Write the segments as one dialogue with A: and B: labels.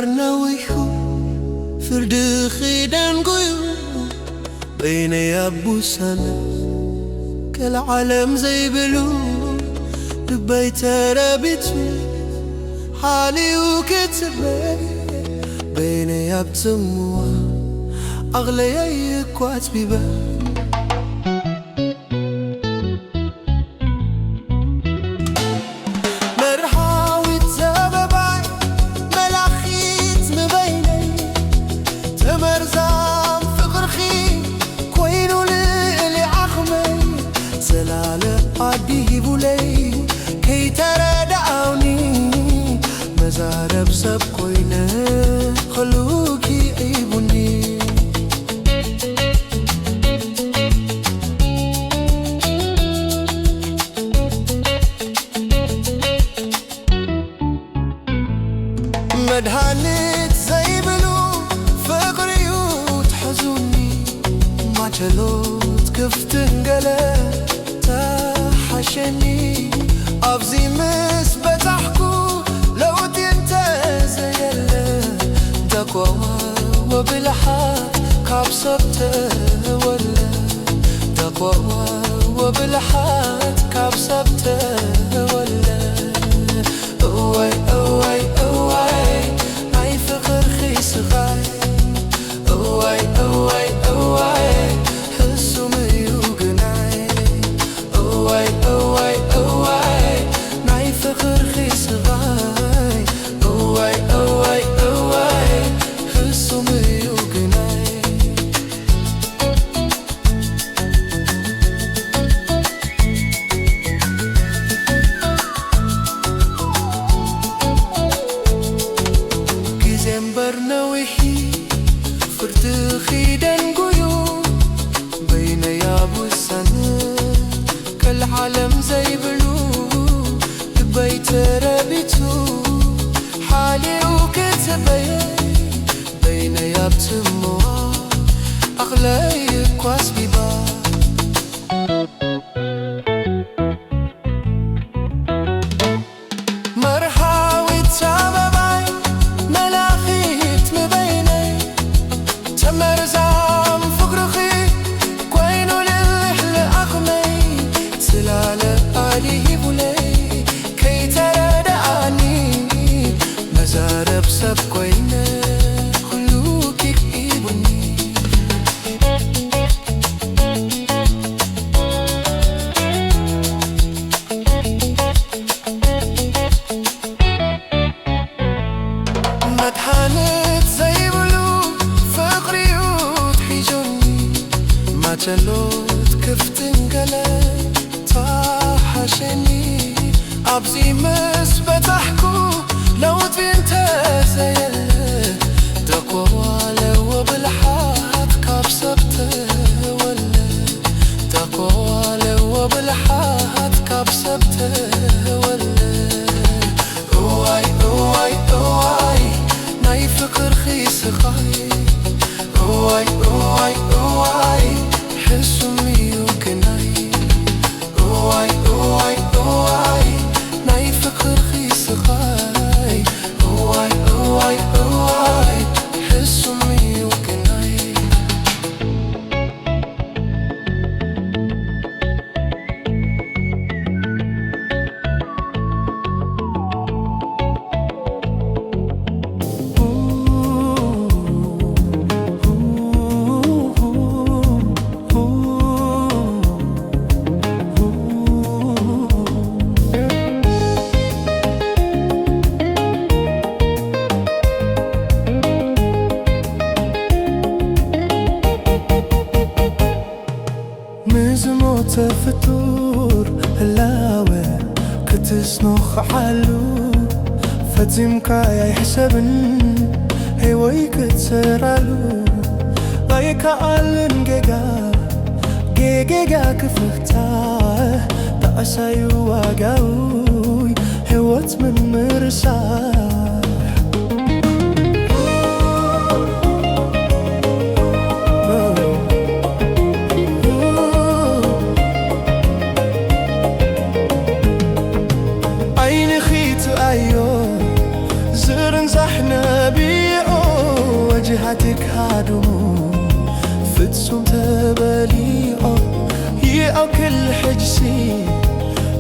A: برنويخو فرد خيدان قيو بين يابو سنة كالعالم زي بلو لبي ترابيتو حالي وكتبي بين يابتموا أغلى يكوات بيبا كي تردعوني مزارب سب كوينة خلوكي عيبوني مدهانت زي بلو فقري وتحزوني ما جلوت كفتن قلت حشني أبزي مس بتحكو لو انت زيلا دقوا وبالحات كابسبت ولا دقوا وبالحات كابسبت ولا اوي اوي اوي ناي فقر خيس غاي اوي اوي اوي حسو ميوقناي اوي اوي اوي ناي فقر خيس غاي اوي اوي اوي حسو ميوقناي كيزين برنوحي فرت خيدان قيو بين يابو السنة كالعالم زي بلو لبي ترابيتو حالي وكتبي بين يابتموا أغلى يكواس بيبا مرحاوي تاباباي ملاخيت مبيني تمرزام فقرخي كوينو للحل أخمي سلالة عليه بولي كي تردعني مزارب سب كوينة خلوكي عيبوني مدحانت زي بلو فقري وتحيجوني ما جلوت كفتن قلت طاحشني أبزي مس بتحكو لو انت زيلا دقوا لو بالحات كابسبت ولا دقوا لو بالحات كابسبت ولا اوي اوي اوي ناي فكر خيس غاي اوي اوي اوي حسو ميوقناي اوي اوي اوي ناي فكر خيس غاي اوي اوي اوي حسو ميوقناي مزموت فطور هلاوة كتسنخ حلو فتزمكا يحسبن هواي كتسرالو غايكا قالن جيجا كفتا تأسايو واقاوي هوات من مرساح عيني خيت أيو زرن زحي نبيعو وجهتك هادمو ፍጹም ተበሊዖ ይአው ክል ሕጅሲ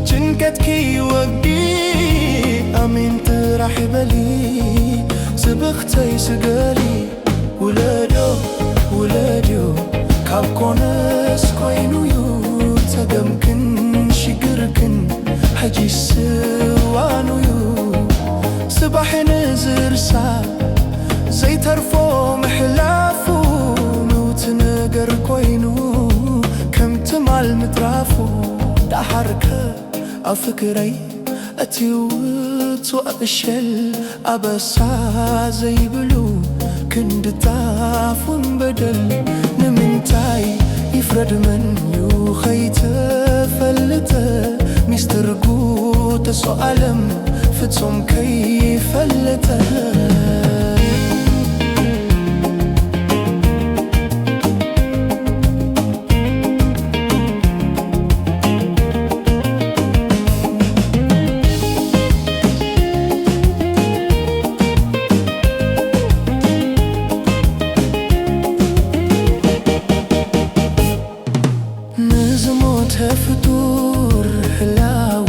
A: ጭንቀትኪ ወግዲ ኣሜን ጥራሕ በሊ ስብኽተይ ስገሊ ውለዶ ውለድዮ ካብ ኮነስ ኮይኑዩ ተገምክን ሽግርክን ሕጂ ስዋኑዩ ስባሕ ንዝርሳ ዘይተርፎ ምሕላፉ ምውት ነገር ኮይኑ ከምቲ ማል ምትራፉ ዳሓርከ ኣብ ፍክረይ እትውት ወእሸል ኣበሳ ዘይብሉ ክንድጣፉን በደል ንምንታይ ይፍረድ መንዩ ኸይተፈልጠ ሚስትርጉ ተሶ ዓለም ፍጹም ከይፈለጠ ንዝሞተ ፍጡር ህላወ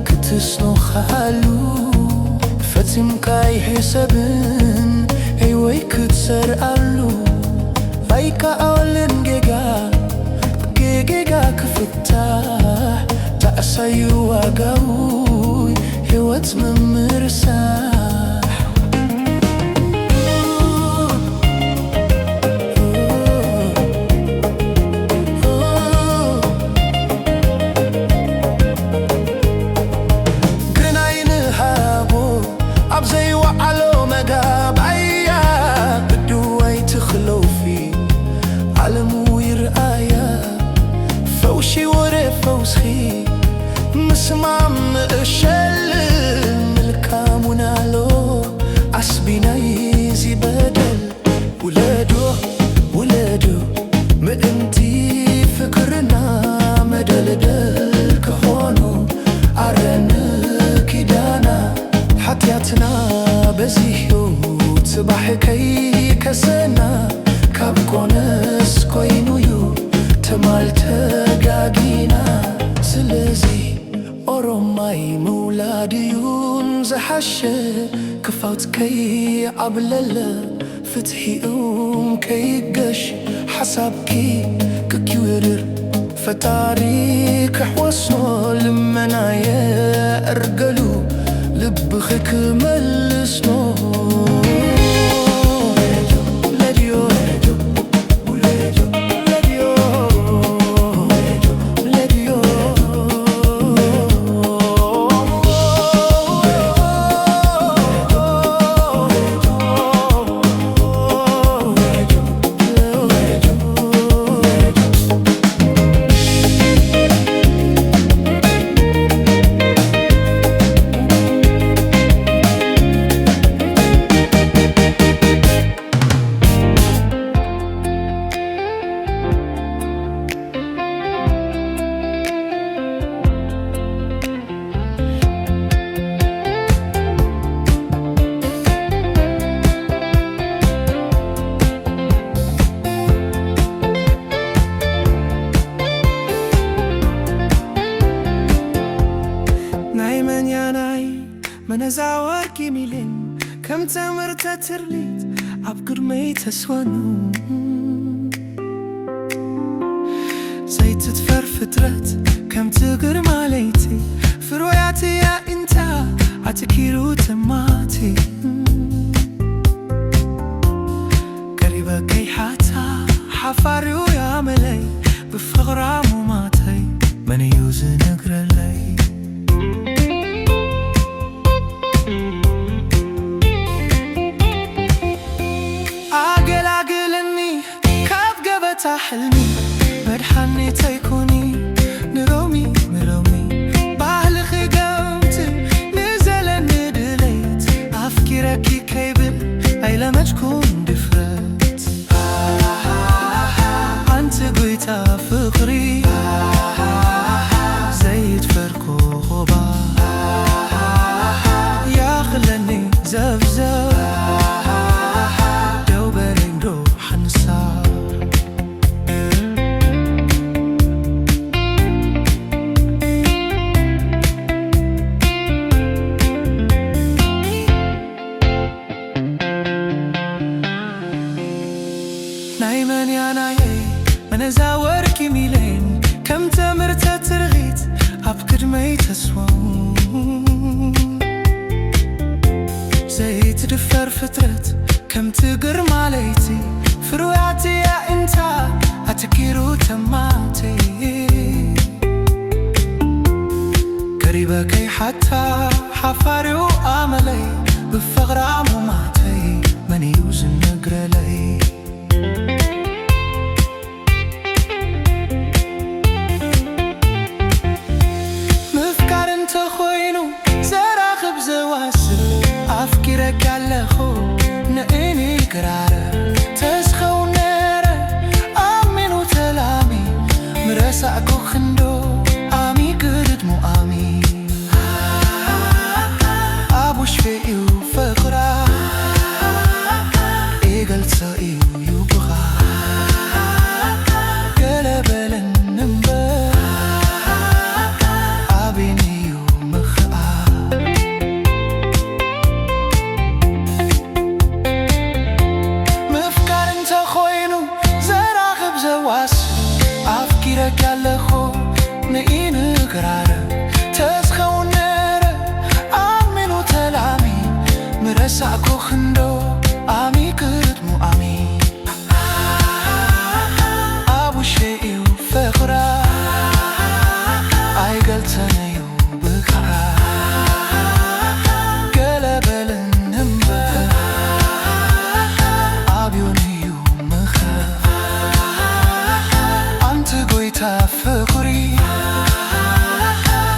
A: ክትስኖኻሉ ፈፂምካ ይሕሰብን ህይወይ ክትሰርኣሉ ኣይከኣልን ጌጋ ክፍታሕ ታእሳዩ ዋጋውይ ህይወት ምምርሳሕ فوسخي مسمام الشل ملكامنا له عصبنا يزي بدل ولادو مأنتي فكرنا مدلدل كهونو عرنك دانا حتياتنا بزيحو صباح كي كسنا كابكونس كوينويو تمالت ጋጊና ስለዚ ኦሮማይ መውላድዩን ዝሓሸ ክፋውት ከይዓብለለ ፍትሒኡም ከይገሽ ሓሳብኪ ክኪውድር ፈጣሪ ክሕወስኖ ልመናየ እርገሉ ልብኺ ክመልስኖ منزاور كيميلين كم تمرت ترليت عبقر مي تسوانو زي تتفر فترات كم تقر ماليتي في رؤياتي يا انتا عتكيرو تماتي قريبا كي حاتا حفاريو يا ملي بفغرا مماتي من يوزن اقرا لي حلمي بدحني تيكوني نرومي بعلخ قمت نزل ندليت أفكرك كيبل أي لما تكون دفرت أنت قويتا فقري زيت فرقو غبا يا خلني زفزف دنيانا منزاورك يميلين كم تمرت ترغيت عبكر ما يتسوون زي تدفر فترت كم تقر ماليتي فروعتي يا انت هتكيرو تماتي قريبة كي حتى حفاري وآملي بفغر عمو معتي من يوزن نقر لي مفكر انت خوينو زراخب زواسل أفكرك على خو نقيني قرارة تسخو نيرة آمين وتلامي مرسعكو خندو آمي قدد مو آمي أبو شفيقي وفقرة إيقل تسائي ويبغى قلب لننبه عبيني ومخقى مفكر انت خوينو زراخب زواس أفكرك على خو نقين قرارة تسخو نيرة آمين وتلامي مرسعكو خندو آمي قد مو آمي أبو شيء وفقرة أي قلتني وبكرة قلب لننبه عبيوني ومخاف أنت قويتا فقري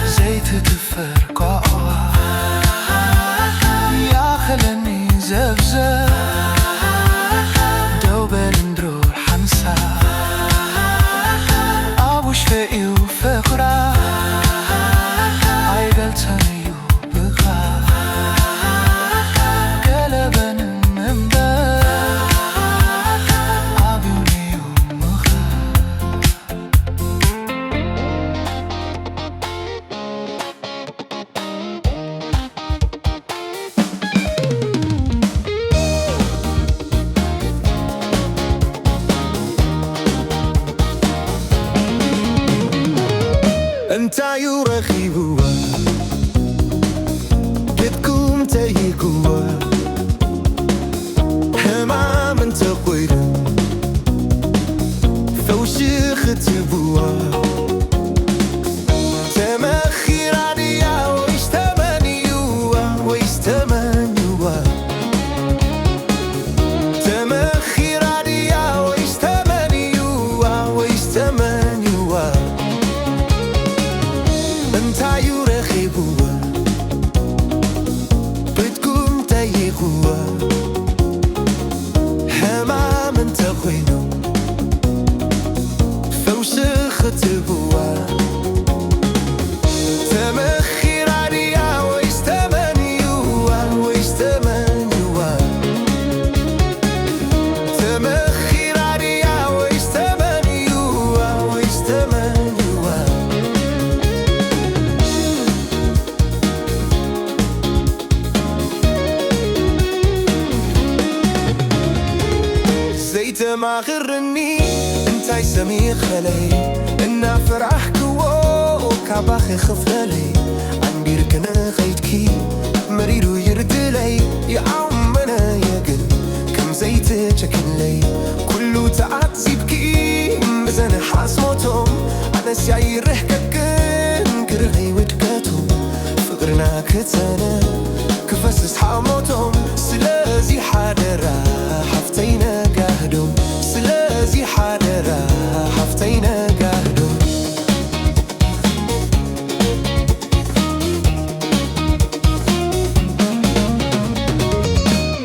A: زيت تفرقع يا خلني زفزف دوبل ندرو الحنسا أبو شفيقي وفقرة أي قلتني وبخاف قلب ننبه عبيوني ومخاف
B: انت يرخيبوا كتكم تيقوا همام انت قويل فوشي ختبوا تمخير عليا ويستمنيوا تمخير عليا ويستمنيوا انت يرخيبوا بدكم تيقوا همام انت خوينو فوش ختبوا تمخير عليا ويستمنيوا تمخير عليا ويستمنيوا زيت ما غرني انتاي سمي خلي انا فرحك وكاباخي خفلي عندي ركنا خيتكي مريرو يردلي يا عمنا يقل كم زيت شكن لي كله تعات زيبكي بزن حاس موتهم انا سياي رحكك كرغي ودكاتهم فقرنا كتانا كفسس حاموتهم سلازي حادرا حفتينا قاهدهم سلازي حادرا حفتينا قاهدهم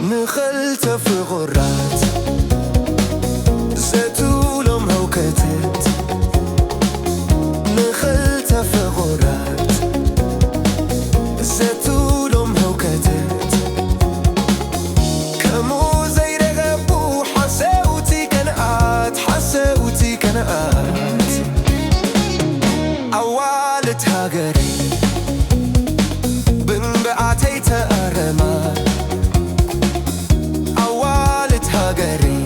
B: نخلت في غرات زتولهم هوكتت نخلت في غرات زتولهم هوكتت كمو زي رغبو حسوتي كنقات أوالت هاجري بنبعتي تأرما أوالت هاجري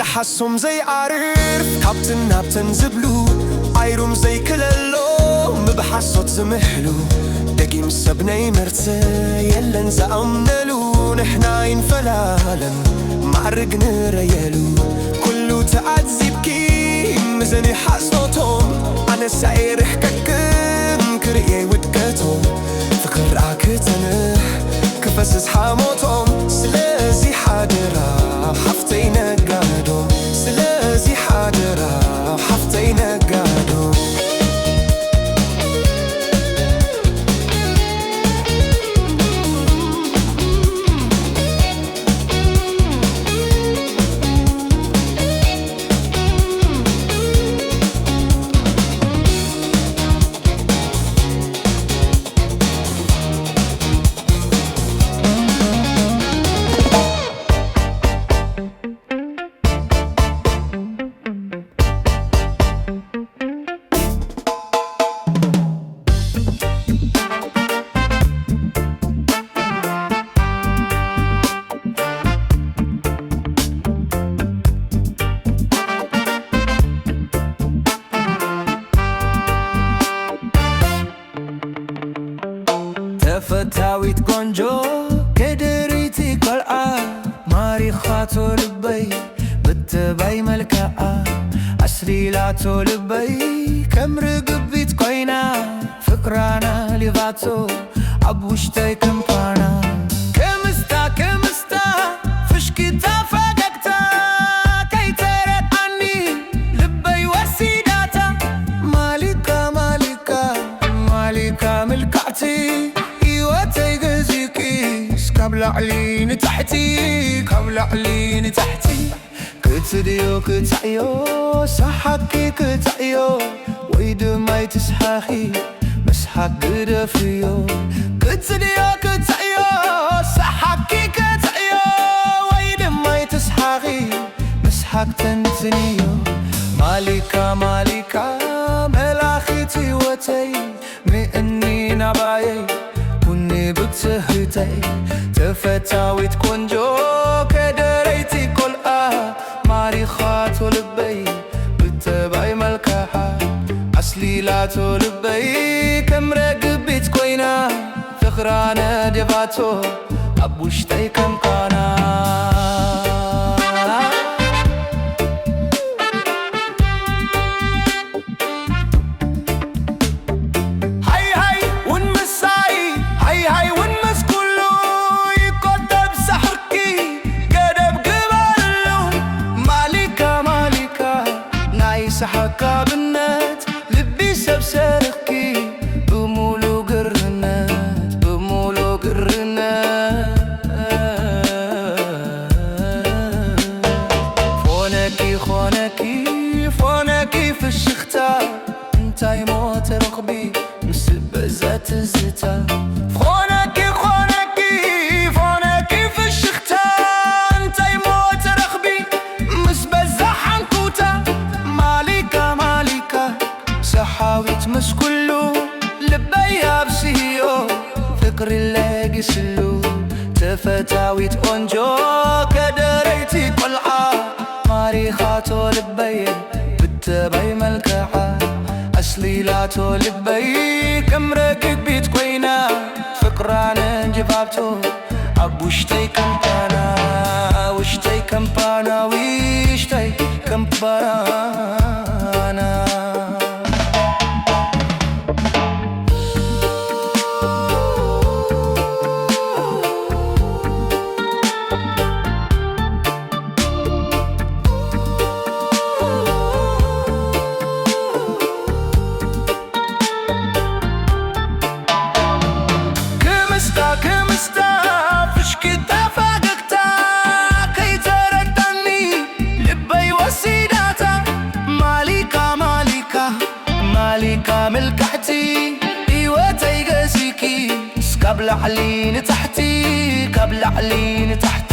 B: ንሓሶም ዘይዓርፍ ካብትን ናብተን ዝብሉ ዓይሮም ዘይክለሎ ምብሓሶት ዝምሕሉ ደጊም ሰብ ናይ መርተ የለን ዝኣምነሉ ንሕና ይንፈላለን ማዕርግ ንረየሉ ኩሉ ተዓዚብኪ ምዘን ሓሶቶም ኣነሳ ይርሕቀክን ክርእየ ውድቀቶም ፍቕር ኣክተንህ ክፈስስ ሓሞቶም ስለዚ ሓደራ ሓፍተይ ነጋዶም ስለዚ ሓደራ ሓፍተይ ነጋዶም
A: ተፈታዊት ቆንጆ ከደረይቲ ቆልዓ ማሪኻቶ ልበይ ብትባይ መልክዓ ኣስሊላቶ ልበይ ከም ርግቢት ኮይና ፍቅራና ሊባቶ ኣብ ውሽጠይ ከምፓና ከምስታ ፍሽክታ ፈገግታ ከይተረድኣኒ ልበይ ወሲዳታ ማሊካ ምልካዕቲ ካብ ላዕሊ ንታሕቲ ክትድዮ ክትዕዮ ሰሓቂ ክትዕዮ ወይ ድማ ይትስሓኺ መስሓቅ ግደፍዮ ክትድዮ ክትዕዮ ሰሓቂ ክትዕዮ ወይ ድማ ይትስሓኺ መስሓቅ ተንትንዮ ማሊካ መላኺት ህይወተይ ምእኒ ናባየይ ኩኒ ብትህተይ ተፈታዊት ቆንጆ ከደረይቲ ቆልዓ ማሪኻቶ ልበይ ብትባይ መልክዓ ኣስሊላቶ ልበይ ከም ረግቢት ኮይና ፍቕራነ ደባቶ ኣብ ውሽጠይ ከምቃና ሰሓቃብነት ልቢ ሰብሰርኪ ብሙሉ ግርነት ፎነኪ ፍሽኽታ እንታይ ሞት ረኽቢ ምስ በዛ ትዝታ ፎነኪ ፍሽኽታ እንታይ ሞት ረኽቢ ምስ በዛ ሓንኩታ ማሊካ ሰሓዊት ምስ ኩሉ ልበይ ኣብስዮ ፍቅሪ ለጊስሉ ተፈታዊት ቆንጆ ከደረይቲ ቆልዓ ማሪኻቶ ልበይ ብትባይ መልክዓ ኣስሊላቶ ልበይ ከም ረግቢት ኮይና ፍቅራነ ጅባብቶ ኣብ ውሽጠይ ከምፓና ውሽጠይ ከምፓና ክምስታ ፍሽክታ ፈገግታ ከይተረድኣኒ ልበይ ወሲዳታ ማሊካ ምልካዕቲ ህይወተይ ገዚኪ ካብ ላዕሊ ንታሕቲ